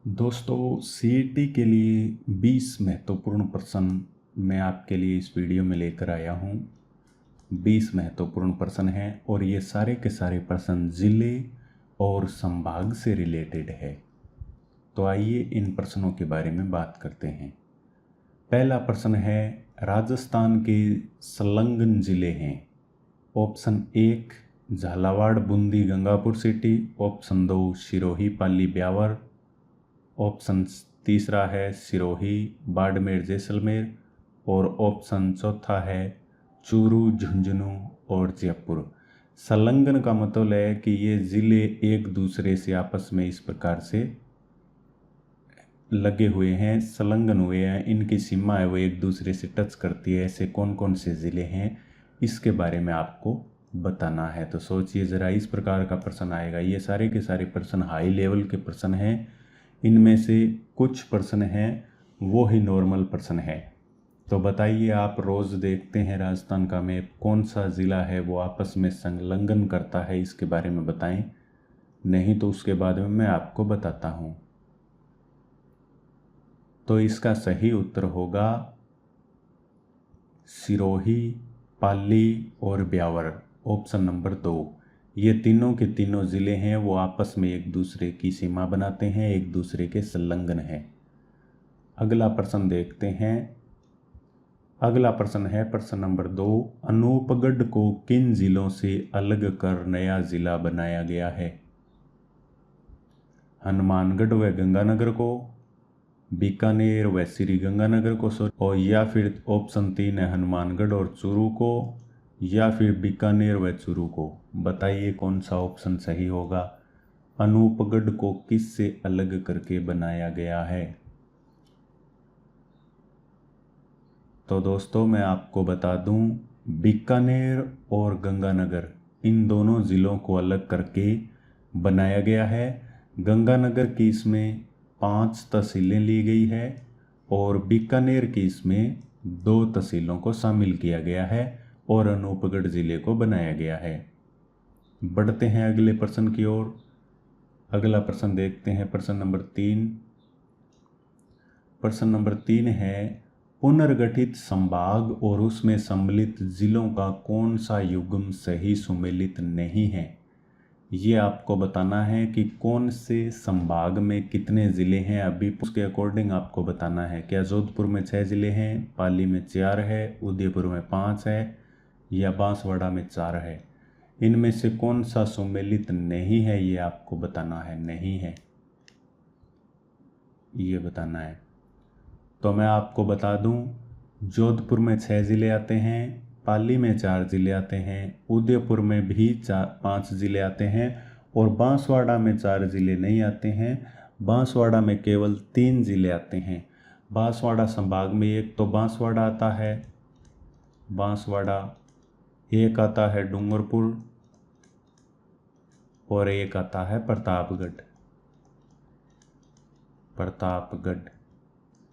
दोस्तों, सीईटी के लिए 20 महत्वपूर्ण प्रश्न मैं आपके लिए इस वीडियो में लेकर आया हूँ। 20 महत्वपूर्ण प्रश्न हैं और ये सारे के सारे प्रश्न ज़िले और संभाग से रिलेटेड है। तो आइए इन प्रश्नों के बारे में बात करते हैं। पहला प्रश्न है, राजस्थान के संलग्न ज़िले हैं। Option 1 Jhalawar, Bundi, Gangapur City. Option 2 Sirohi, Pali, Beawar. Option तीसरा है सिरोही, बाड़मेर, जैसलमेर। और ऑप्शन चौथा है चूरू, झुंझुनू और जयपुर। संलग्न का मतलब है कि ये ज़िले एक दूसरे से आपस में इस प्रकार से लगे हुए हैं, संलग्न हुए हैं, इनकी सीमा है वो एक दूसरे से टच करती है। ऐसे कौन कौन से ज़िले हैं इसके बारे में आपको बताना है। तो सोचिए ज़रा, इस प्रकार का प्रश्न आएगा। ये सारे के सारे प्रश्न हाई लेवल के प्रश्न हैं। इनमें से कुछ प्रश्न हैं वो ही नॉर्मल प्रश्न है। तो बताइए, आप रोज़ देखते हैं राजस्थान का मैप, कौन सा ज़िला है वो आपस में संलग्न करता है, इसके बारे में बताएं। नहीं तो उसके बाद में मैं आपको बताता हूँ। तो इसका सही उत्तर होगा सिरोही, पाली और ब्यावर। Option number 2। ये तीनों के तीनों ज़िले हैं वो आपस में एक दूसरे की सीमा बनाते हैं, एक दूसरे के संलग्न हैं। अगला प्रश्न देखते हैं। अगला प्रश्न है प्रश्न नंबर 2। अनूपगढ़ को किन जिलों से अलग कर नया जिला बनाया गया है? हनुमानगढ़ व गंगानगर को, बीकानेर व श्री गंगानगर को, और या फिर ऑप्शन 3 है हनुमानगढ़ और चूरू को, या फिर बीकानेर व चूरू को। बताइए कौन सा ऑप्शन सही होगा। अनूपगढ़ को किस से अलग करके बनाया गया है? तो दोस्तों, मैं आपको बता दूं, बीकानेर और गंगानगर इन दोनों ज़िलों को अलग करके बनाया गया है। गंगानगर की इसमें 5 तहसीलें ली गई है और बीकानेर की इसमें 2 तहसीलों को शामिल किया गया है और अनूपगढ़ ज़िले को बनाया गया है। बढ़ते हैं अगले प्रश्न की ओर। अगला प्रश्न देखते हैं, प्रश्न नंबर 3। प्रश्न नंबर 3 है, पुनर्गठित संभाग और उसमें सम्मिलित जिलों का कौन सा युग्म सही सुमेलित नहीं है? ये आपको बताना है कि कौन से संभाग में कितने ज़िले हैं। अभी उसके अकॉर्डिंग आपको बताना है। क्या जोधपुर में 6 ज़िले हैं, पाली में 4 है, उदयपुर में 5 है, या बांसवाड़ा में 4 है? इनमें से कौन सा सुमेलित नहीं है ये आपको बताना है। नहीं है ये बताना है। तो मैं आपको बता दूं, जोधपुर में 6 ज़िले आते हैं, पाली में 4 ज़िले आते हैं, उदयपुर में भी 5 ज़िले आते हैं और बांसवाड़ा में 4 ज़िले नहीं आते हैं। बांसवाड़ा में केवल 3 ज़िले आते हैं। बांसवाड़ा संभाग में एक तो बांसवाड़ा आता है, बांसवाड़ा, एक आता है डूंगरपुर और एक आता है प्रतापगढ़। प्रतापगढ़,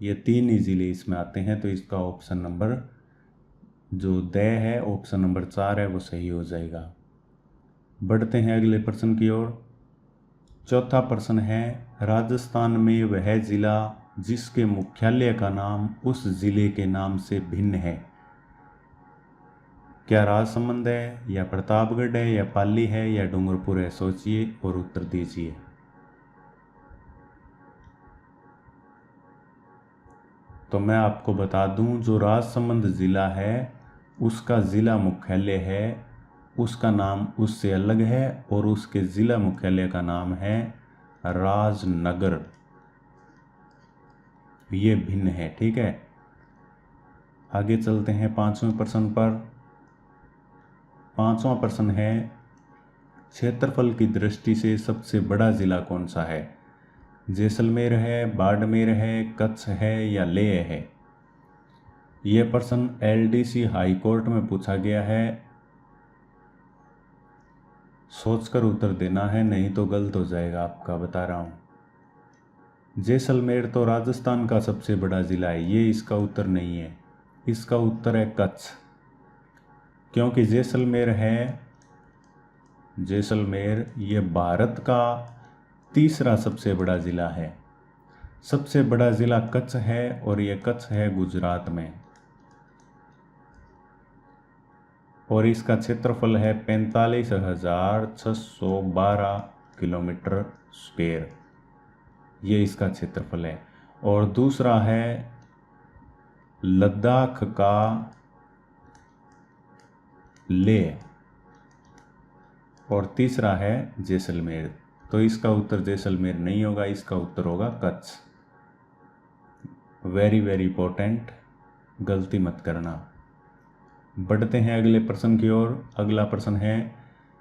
ये 3 ही ज़िले इसमें आते हैं। तो इसका ऑप्शन नंबर जो द है, ऑप्शन नंबर 4 है, वो सही हो जाएगा। बढ़ते हैं अगले प्रश्न की ओर। चौथा प्रश्न है, राजस्थान में वह ज़िला जिसके मुख्यालय का नाम उस ज़िले के नाम से भिन्न है? क्या राजसमंद है, या प्रतापगढ़ है, या पाली है, या डूंगरपुर है? सोचिए और उत्तर दीजिए। तो मैं आपको बता दूं, जो राजसमंद ज़िला है उसका ज़िला मुख्यालय है, उसका नाम उससे अलग है और उसके ज़िला मुख्यालय का नाम है राजनगर। ये भिन्न है, ठीक है। आगे चलते हैं 5वें प्रश्न पर। 5वां प्रश्न है, क्षेत्रफल की दृष्टि से सबसे बड़ा ज़िला कौन सा है? जैसलमेर है, बाड़मेर है, कच्छ है, या लेह है? यह प्रश्न एलडीसी हाई कोर्ट में पूछा गया है। सोचकर उत्तर देना है, नहीं तो गलत हो जाएगा आपका, बता रहा हूँ। जैसलमेर तो राजस्थान का सबसे बड़ा ज़िला है, ये इसका उत्तर नहीं है। इसका उत्तर है कच्छ, क्योंकि जैसलमेर ये भारत का तीसरा सबसे बड़ा ज़िला है। सबसे बड़ा ज़िला कच्छ है और ये कच्छ है गुजरात में, और इसका क्षेत्रफल है 45,612 किलोमीटर स्क्वायर, ये इसका क्षेत्रफल है। और दूसरा है लद्दाख का लेह, और तीसरा है जैसलमेर। तो इसका उत्तर जैसलमेर नहीं होगा, इसका उत्तर होगा कच्छ। वेरी वेरी इंपॉर्टेंट, गलती मत करना। बढ़ते हैं अगले प्रश्न की ओर। अगला प्रश्न है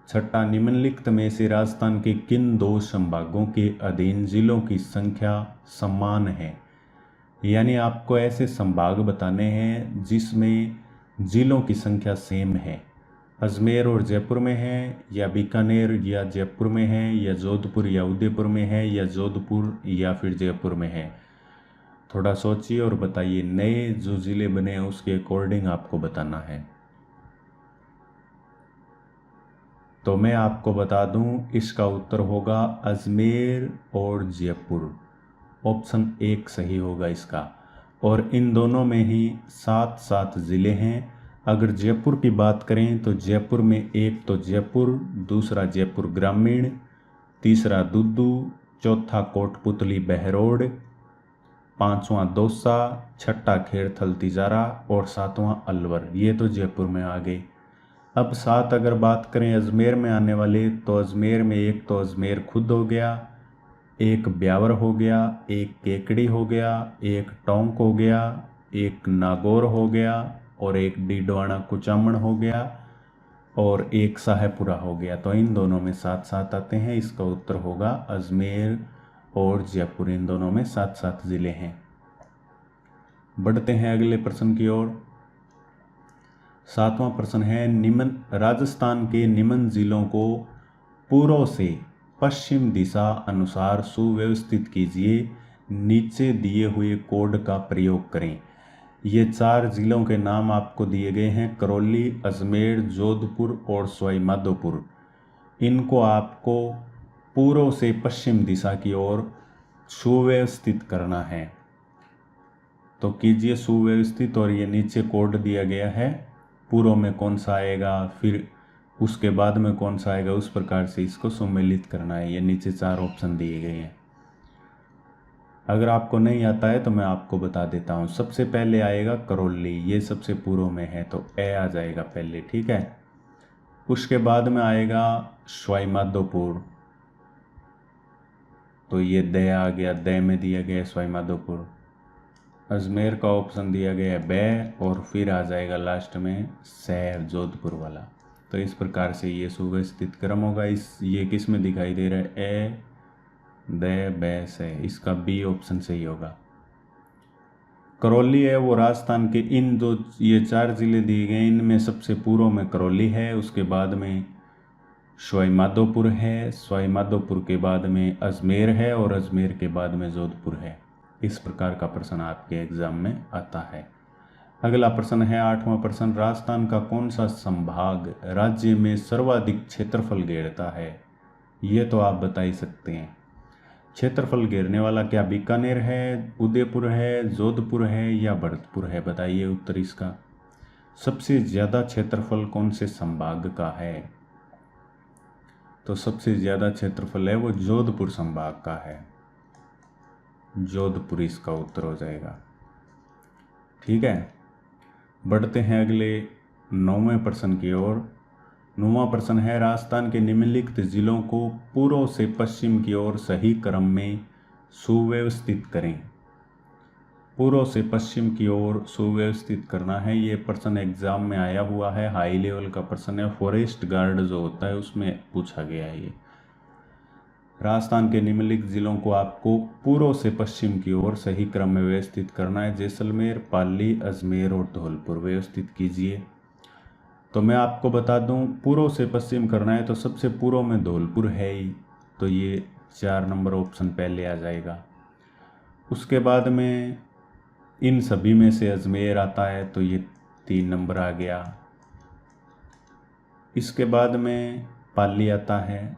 छठा, निम्नलिखित में से राजस्थान के किन दो संभागों के अधीन जिलों की संख्या समान है। यानी आपको ऐसे संभाग बताने हैं जिसमें जिलों की संख्या सेम है। अजमेर और जयपुर में है, या बीकानेर या जयपुर में है, या जोधपुर या उदयपुर में है, या जोधपुर या फिर जयपुर में है। थोड़ा सोचिए और बताइए। नए जो ज़िले बने हैं उसके अकॉर्डिंग आपको बताना है। तो मैं आपको बता दूं, इसका उत्तर होगा अजमेर और जयपुर। ऑप्शन 1 सही होगा इसका। और इन दोनों में ही 7 ज़िले हैं। अगर जयपुर की बात करें तो जयपुर में एक तो जयपुर, दूसरा जयपुर ग्रामीण, तीसरा दुद्दू, चौथा कोटपुतली बहरोड, पांचवा दौसा, छठा खेड़थल तिजारा और सातवां अलवर। ये तो जयपुर में आ गए। अब 7 अगर बात करें अजमेर में आने वाले, तो अजमेर में एक तो अजमेर खुद हो गया, एक ब्यावर हो गया, एक केकड़ी हो गया, एक टोंक हो गया, एक नागौर हो गया, और एक डीडवाना कुचामन हो गया, और एक साहेबपुरा हो गया। तो इन दोनों में 7 आते हैं। इसका उत्तर होगा अजमेर और जयपुर, इन दोनों में 7 ज़िले हैं। बढ़ते हैं अगले प्रश्न की ओर। 7वां प्रश्न है निम्न राजस्थान के निम्न जिलों को पूर्व से पश्चिम दिशा अनुसार सुव्यवस्थित कीजिए। नीचे दिए हुए कोड का प्रयोग करें। ये 4 जिलों के नाम आपको दिए गए हैं, करौली, अजमेर, जोधपुर और सवाई माधोपुर। इनको आपको पूर्व से पश्चिम दिशा की ओर सुव्यवस्थित करना है। तो कीजिए सुव्यवस्थित, और ये नीचे कोड दिया गया है। पूर्व में कौन सा आएगा, फिर उसके बाद में कौन सा आएगा, उस प्रकार से इसको सम्मिलित करना है। ये नीचे 4 ऑप्शन दिए गए हैं। अगर आपको नहीं आता है तो मैं आपको बता देता हूँ। सबसे पहले आएगा करौली, ये सबसे पूर्व में है तो ए आ जाएगा पहले, ठीक है। उसके बाद में आएगा सवाई माधोपुर, तो ये दे आ गया, दे में दिया गया सवाई माधोपुर। अजमेर का ऑप्शन दिया गया है बै, और फिर आ जाएगा लास्ट में शहर जोधपुर वाला। तो इस प्रकार से ये सुव्यवस्थित क्रम होगा। ये किस में दिखाई दे रहा है, ए दे बै से, इसका बी ऑप्शन सही होगा। करौली है वो राजस्थान के इन दो, ये 4 जिले दिए गए, इनमें सबसे पूर्व में करौली है, उसके बाद में सवाई माधोपुर है, सवाई माधोपुर के बाद में अजमेर है, और अजमेर के बाद में जोधपुर है। इस प्रकार का प्रश्न आपके एग्जाम में आता है। अगला प्रश्न है 8वां प्रश्न, राजस्थान का कौन सा संभाग राज्य में सर्वाधिक क्षेत्रफल घेरता है। ये तो आप बता ही सकते हैं। क्षेत्रफल घेरने वाला क्या बीकानेर है, उदयपुर है, जोधपुर है या भरतपुर है, बताइए उत्तर इसका। सबसे ज़्यादा क्षेत्रफल कौन से संभाग का है, तो सबसे ज़्यादा क्षेत्रफल है वो जोधपुर संभाग का है। जोधपुर इसका उत्तर हो जाएगा, ठीक है। बढ़ते हैं अगले 9वें प्रश्न की ओर। 9वां प्रश्न है राजस्थान के निम्नलिखित जिलों को पूर्व से पश्चिम की ओर सही क्रम में सुव्यवस्थित करें। पूर्व से पश्चिम की ओर सुव्यवस्थित करना है। ये प्रश्न एग्जाम में आया हुआ है, हाई लेवल का प्रश्न है। फॉरेस्ट गार्ड जो होता है उसमें पूछा गया है। ये राजस्थान के निम्नलिखित जिलों को आपको पूर्व से पश्चिम की ओर सही क्रम में व्यवस्थित करना है। जैसलमेर, पाली, अजमेर और धौलपुर व्यवस्थित कीजिए। तो मैं आपको बता दूं, पूर्व से पश्चिम करना है तो सबसे पूर्व में धौलपुर है ही, तो ये 4 नंबर ऑप्शन पहले आ जाएगा। उसके बाद में इन सभी में से अजमेर आता है, तो ये 3 नंबर आ गया। इसके बाद में पाली आता है,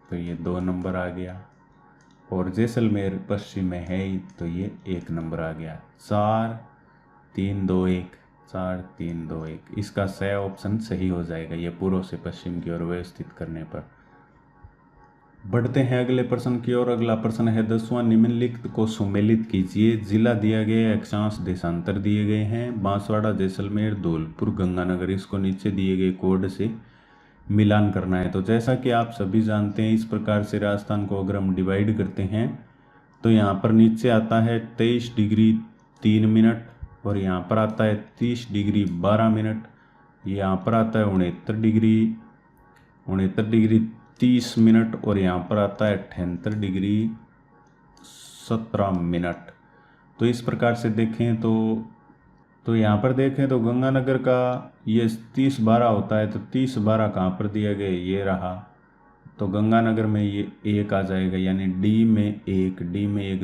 तो ये 2 नंबर आ गया। और जैसलमेर पश्चिम में है ही, तो ये 1 नंबर आ गया। 4 3 2 1, 4 3 2 1, इसका स ऑप्शन सही हो जाएगा ये पूर्व से पश्चिम की ओर व्यवस्थित करने पर। बढ़ते हैं अगले प्रश्न की ओर। अगला प्रश्न है 10वां, निम्नलिखित को सुमेलित कीजिए। जिला दिया गया, अक्षांश देशांतर दिए गए हैं, बांसवाड़ा, जैसलमेर, धौलपुर, गंगानगर। इसको नीचे दिए गए कोड से मिलान करना है। तो जैसा कि आप सभी जानते हैं, इस प्रकार से राजस्थान को अगर हम डिवाइड करते हैं तो यहाँ पर नीचे आता है 23 डिग्री 3 मिनट, और यहाँ पर आता है 30 डिग्री 12 मिनट, यहाँ पर आता है 69 डिग्री 30 मिनट, और यहाँ पर आता है 78 डिग्री 17 मिनट। तो इस प्रकार से देखें तो यहाँ पर देखें तो गंगानगर का ये 30-12 होता है, तो 30-12 कहाँ पर दिया गया, ये रहा। तो गंगानगर में ये 1 आ जाएगा, यानी डी में 1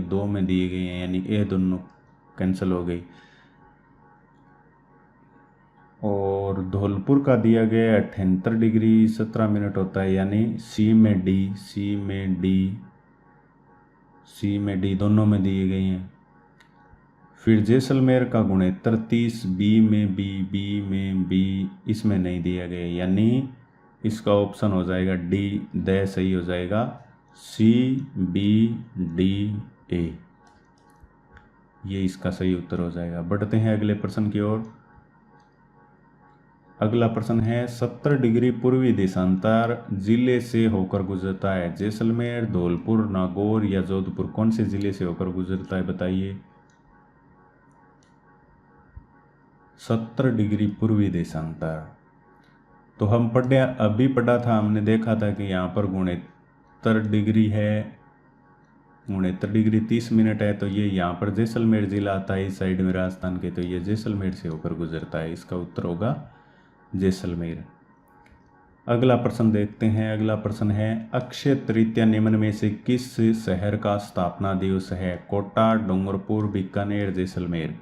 2 में दिए गए हैं, यानी ये दोनों कैंसिल हो गई। और धौलपुर का दिया गया 78 डिग्री 17 मिनट होता है, यानी सी में डी दोनों में दिए गए हैं। फिर जैसलमेर का 69 बी में बी इसमें नहीं दिया गया, यानी इसका ऑप्शन हो जाएगा डी, द सही हो जाएगा, CBDA, ये इसका सही उत्तर हो जाएगा। बढ़ते हैं अगले प्रश्न की ओर। अगला प्रश्न है 70 डिग्री पूर्वी देशांतर जिले से होकर गुजरता है। जैसलमेर, धौलपुर, नागौर या जोधपुर, कौन से जिले से होकर गुजरता है, बताइए। 70 डिग्री पूर्वी देशांतर, तो हम अभी पढ़ा था, हमने देखा था कि यहाँ पर 69 डिग्री है, 69 डिग्री 30 मिनट है, तो ये यहाँ पर जैसलमेर जिला आता है इस साइड में राजस्थान के, तो ये जैसलमेर से होकर गुजरता है, इसका उत्तर होगा जैसलमेर। अगला प्रश्न देखते हैं। अगला प्रश्न है अक्षय तृतीया निम्न में से किस शहर का स्थापना दिवस है। कोटा, डूंगरपुर, बीकानेर, जैसलमेर,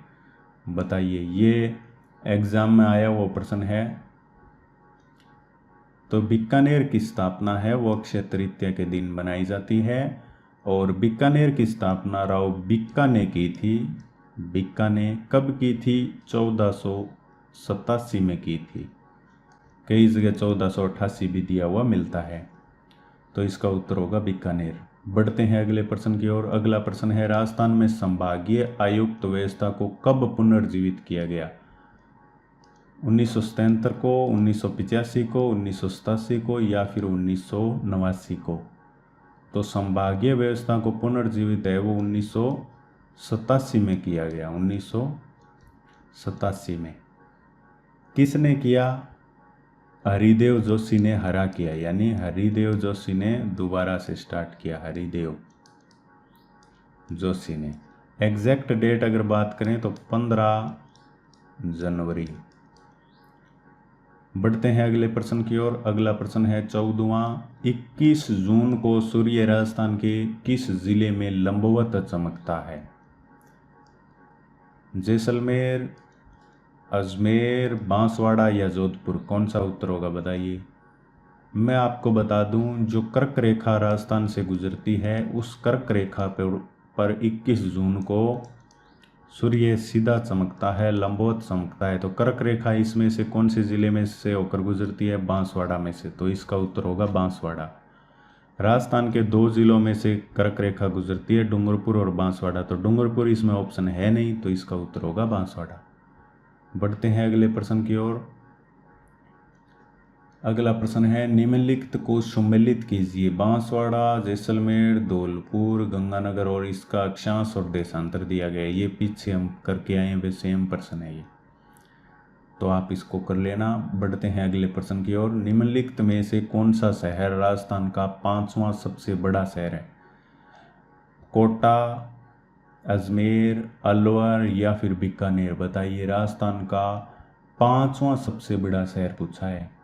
बताइए। ये एग्जाम में आया वो प्रश्न है। तो बीकानेर की स्थापना है वो अक्षय तृतीया के दिन बनाई जाती है, और बीकानेर की स्थापना राव बीका ने की थी। बीका ने कब की थी, 1487 में की थी। कई जगह 1488 भी दिया हुआ मिलता है, तो इसका उत्तर होगा बीकानेर। बढ़ते हैं अगले प्रश्न की ओर। अगला प्रश्न है राजस्थान में संभागीय आयुक्त व्यवस्था को कब पुनर्जीवित किया गया। 1977 को, 1985 को, 1987 को या फिर 1989 को। तो संभागीय व्यवस्था को पुनर्जीवित है वो 1987 में किया गया। 1987 में किसने किया, हरिदेव जोशी ने हरा किया, यानी हरिदेव जोशी ने दोबारा से स्टार्ट किया, हरिदेव जोशी ने। एग्जैक्ट डेट अगर बात करें तो 15 जनवरी। बढ़ते हैं अगले प्रश्न की ओर। अगला प्रश्न है 14वां, 21 जून को सूर्य राजस्थान के किस जिले में लंबवत चमकता है। जैसलमेर, अजमेर, बांसवाड़ा या जोधपुर, कौन सा उत्तर होगा, बताइए। मैं आपको बता दूं, जो कर्क रेखा राजस्थान से गुजरती है उस कर्क रेखा पर 21 जून को सूर्य सीधा चमकता है, लंबवत चमकता है। तो कर्क रेखा इसमें से कौन से जिले में से होकर गुजरती है, बांसवाड़ा में से, तो इसका उत्तर होगा बांसवाड़ा। राजस्थान के 2 जिलों में से कर्क रेखा गुजरती है, डूंगरपुर और बांसवाड़ा, तो डूंगरपुर इसमें ऑप्शन है नहीं, तो इसका उत्तर होगा बांसवाड़ा। बढ़ते हैं अगले प्रश्न की ओर। अगला प्रश्न है निम्नलिखित को सम्मिलित कीजिए। बांसवाड़ा, जैसलमेर, धौलपुर, गंगानगर, और इसका अक्षांश और देशांतर दिया गया है। ये पीछे हम करके आए हैं, सेम प्रश्न है ये, तो आप इसको कर लेना। बढ़ते हैं अगले प्रश्न की ओर। निम्नलिखित में से कौन सा शहर राजस्थान का 5वां सबसे बड़ा शहर है। कोटा, अजमेर, अलवर या फिर बीकानेर, बताइए। राजस्थान का 5वां सबसे बड़ा शहर पूछा है,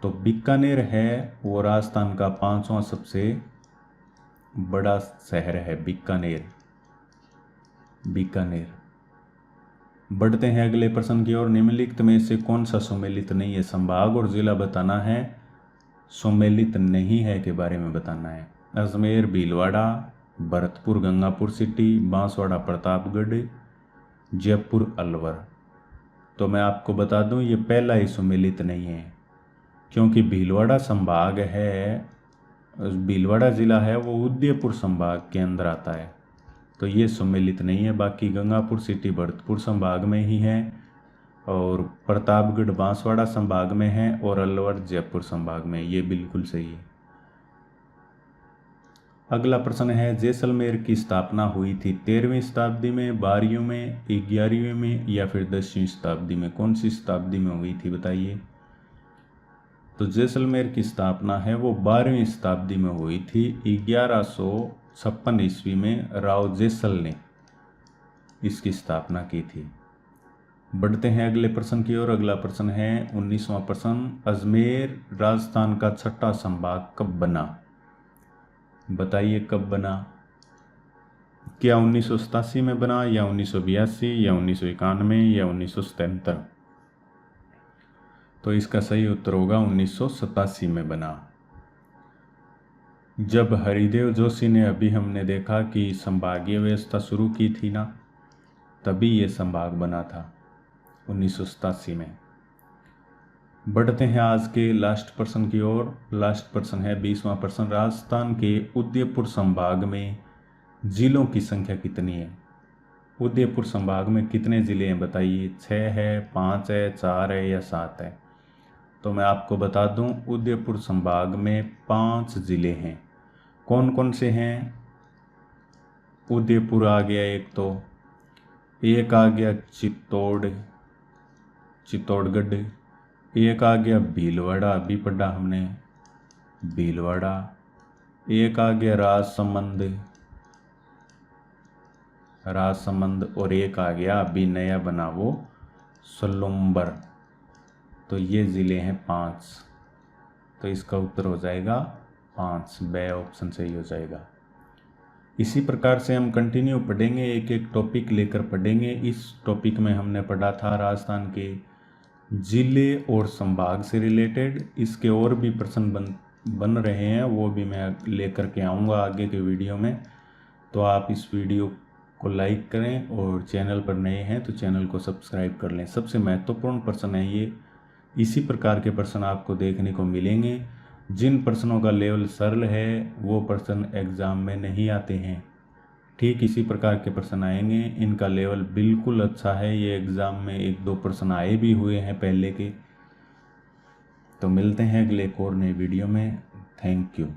तो बीकानेर है वो राजस्थान का 5वां सबसे बड़ा शहर है, बीकानेर। बढ़ते हैं अगले प्रश्न की ओर। निम्नलिखित में से कौन सा सम्मिलित नहीं है। संभाग और जिला बताना है, सुमेलित नहीं है के बारे में बताना है। अजमेर भीलवाड़ा, भरतपुर गंगापुर सिटी, बांसवाड़ा प्रतापगढ़, जयपुर अलवर। तो मैं आपको बता दूं ये पहला ही सुमेलित नहीं है, क्योंकि भीलवाड़ा संभाग है, भीलवाड़ा ज़िला है वो उदयपुर संभाग के अंदर आता है, तो ये सुमेलित नहीं है। बाकी गंगापुर सिटी भरतपुर संभाग में ही है, और प्रतापगढ़ बांसवाड़ा संभाग में है, और अलवर जयपुर संभाग में, ये बिल्कुल सही है। अगला प्रश्न है, जैसलमेर की स्थापना हुई थी 13वीं शताब्दी में, 12वीं में, 11वीं में या फिर 10वीं शताब्दी में? कौन सी शताब्दी में हुई थी बताइए। तो जैसलमेर की स्थापना है वो 12वीं शताब्दी में हुई थी। 1156 ईस्वी में राव जैसल ने इसकी स्थापना की थी। बढ़ते हैं अगले प्रश्न की ओर। अगला प्रश्न है 19वां प्रश्न, अजमेर राजस्थान का छठा संभाग कब बना? बताइए कब बना। क्या 1987 में बना, या 1982, या 1991, या 1977? तो इसका सही उत्तर होगा 1987 में बना। जब हरिदेव जोशी ने, अभी हमने देखा कि संभागीय व्यवस्था शुरू की थी ना, तभी ये संभाग बना था 1987 में। बढ़ते हैं आज के लास्ट प्रश्न की ओर। लास्ट प्रश्न है 20वां प्रश्न, राजस्थान के उदयपुर संभाग में जिलों की संख्या कितनी है? उदयपुर संभाग में कितने ज़िले हैं बताइए। 6 है, 5 है, 4 है या 7 है? तो मैं आपको बता दूं, उदयपुर संभाग में 5 ज़िले हैं। कौन कौन से हैं? उदयपुर आ गया एक आ गया चित्तौड़गढ़, एक आ गया भीलवाड़ा, अभी पढ़ा हमने भीलवाड़ा, एक आ गया राजसमंद, और एक आ गया अभी नया बना वो सलुम्बर। तो ये ज़िले हैं 5। तो इसका उत्तर हो जाएगा 5, बे ऑप्शन सही हो जाएगा। इसी प्रकार से हम कंटिन्यू पढ़ेंगे, एक एक टॉपिक लेकर पढ़ेंगे। इस टॉपिक में हमने पढ़ा था राजस्थान के ज़िले और संभाग से रिलेटेड। इसके और भी प्रश्न बन रहे हैं, वो भी मैं लेकर के आऊँगा आगे के वीडियो में। तो आप इस वीडियो को लाइक करें, और चैनल पर नए हैं तो चैनल को सब्सक्राइब कर लें। सबसे महत्वपूर्ण प्रश्न है ये। इसी प्रकार के प्रश्न आपको देखने को मिलेंगे। जिन प्रश्नों का लेवल सरल है वो प्रश्न एग्ज़ाम में नहीं आते हैं, ठीक इसी प्रकार के प्रश्न आएंगे। इनका लेवल बिल्कुल अच्छा है, ये एग्ज़ाम में 1-2 प्रश्न आए भी हुए हैं पहले के। तो मिलते हैं अगले एक और नए वीडियो में। Thank you.